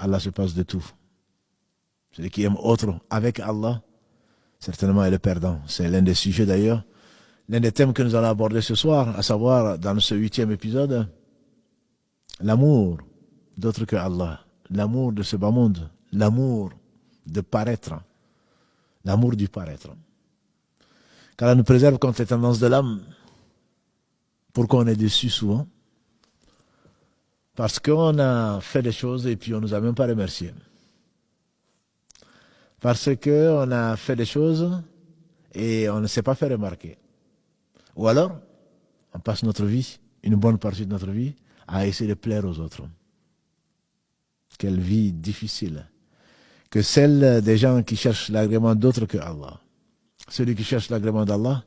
Allah se passe de tout. Celui qui aime autre avec Allah, certainement est le perdant. C'est l'un des sujets d'ailleurs, l'un des thèmes que nous allons aborder ce soir, à savoir dans ce 8e épisode, l'amour d'autre que Allah, l'amour de ce bas monde, l'amour de paraître, l'amour du paraître. Car elle nous préserve contre les tendances de l'âme. Pourquoi on est déçu souvent? Parce qu'on a fait des choses et puis on ne nous a même pas remerciés. Parce qu'on a fait des choses et on ne s'est pas fait remarquer. Ou alors, on passe notre vie, une bonne partie de notre vie, à essayer de plaire aux autres. Quelle vie difficile. Que celle des gens qui cherchent l'agrément d'autres que Allah. Celui qui cherche l'agrément d'Allah,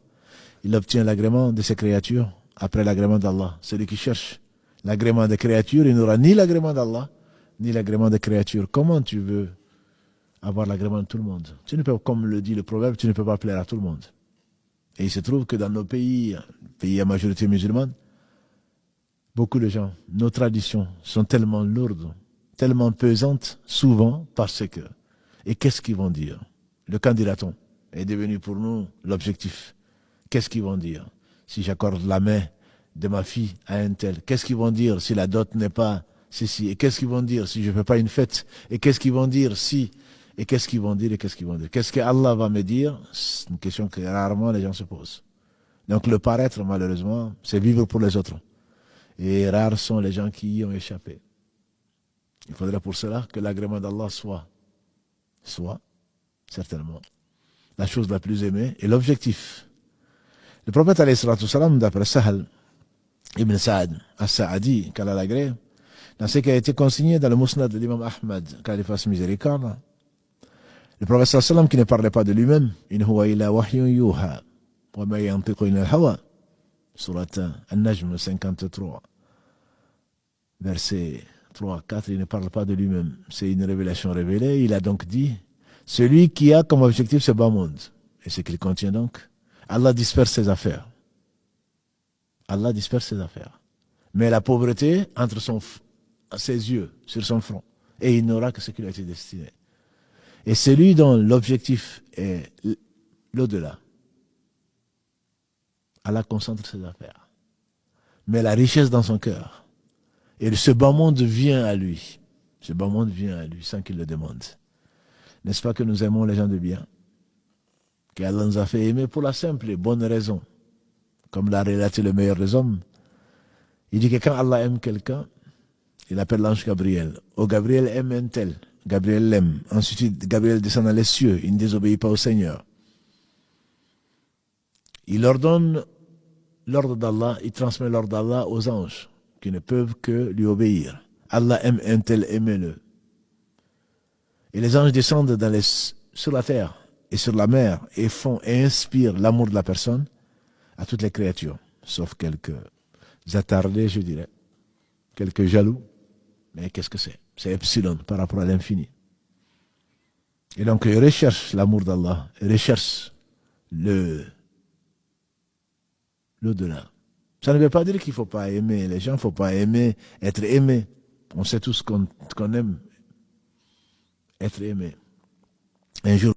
il obtient l'agrément de ses créatures après l'agrément d'Allah. Celui qui cherche l'agrément des créatures, il n'aura ni l'agrément d'Allah, ni l'agrément des créatures. Comment tu veux avoir l'agrément de tout le monde? Tu ne peux, comme le dit le proverbe, tu ne peux pas plaire à tout le monde. Et il se trouve que dans nos pays à majorité musulmane, beaucoup de gens, nos traditions sont tellement lourdes, tellement pesantes, souvent parce que, et qu'est-ce qu'ils vont dire? Le candidaton est devenu pour nous l'objectif. Qu'est-ce qu'ils vont dire si j'accorde la main de ma fille à un tel? Qu'est-ce qu'ils vont dire si la dot n'est pas ceci? Et qu'est-ce qu'ils vont dire si je ne fais pas une fête? Et qu'est-ce qu'ils vont dire si... Et qu'est-ce qu'ils vont dire? Et qu'est-ce qu'ils vont dire? Qu'est-ce que Allah va me dire? C'est une question que rarement les gens se posent. Donc le paraître, malheureusement, c'est vivre pour les autres. Et rares sont les gens qui y ont échappé. Il faudrait pour cela que l'agrément d'Allah soit, certainement, la chose la plus aimée et l'objectif. Le prophète, alayhi salatu salam, d'après Sahal ibn Sa'ad as-Sa'adi, qu'Allah l'agrée, dans ce qui a été consigné dans le Musnad de l'imam Ahmad, qu'Allah fasse miséricorde, le prophète sallam qui ne parlait pas de lui-même, in huwa illa wahyun yuha, wa ma yantiqu illa al-hawa, surat An-Najm 53, verset 3, 4, il ne parle pas de lui-même, c'est une révélation révélée. Il a donc dit, celui qui a comme objectif ce bas monde, et ce qu'il contient donc, Allah disperse ses affaires. Allah disperse ses affaires. Mais la pauvreté entre ses yeux, sur son front, et il n'aura que ce qui lui a été destiné. Et celui dont l'objectif est l'au-delà, Allah concentre ses affaires. Mais la richesse dans son cœur. Et ce bas monde vient à lui. Ce bas monde vient à lui sans qu'il le demande. N'est-ce pas que nous aimons les gens de bien? Qu'Allah nous a fait aimer pour la simple et bonne raison. Comme l'a relaté le meilleur des hommes. Il dit que quand Allah aime quelqu'un, il appelle l'ange Gabriel. Oh, Gabriel aime un tel. Gabriel l'aime. Ensuite, Gabriel descend dans les cieux. Il ne désobéit pas au Seigneur. Il ordonne l'ordre d'Allah. Il transmet l'ordre d'Allah aux anges qui ne peuvent que lui obéir. Allah aime un tel, aimez-le. Et les anges descendent sur la terre et sur la mer et inspirent l'amour de la personne à toutes les créatures, sauf quelques attardés, je dirais, quelques jaloux. Mais qu'est-ce que c'est? C'est epsilon par rapport à l'infini. Et donc, ils recherchent l'amour d'Allah, ils recherchent l'au-delà. Ça ne veut pas dire qu'il ne faut pas aimer les gens, il ne faut pas aimer être aimé. On sait tous qu'on aime être aimé. Un jour,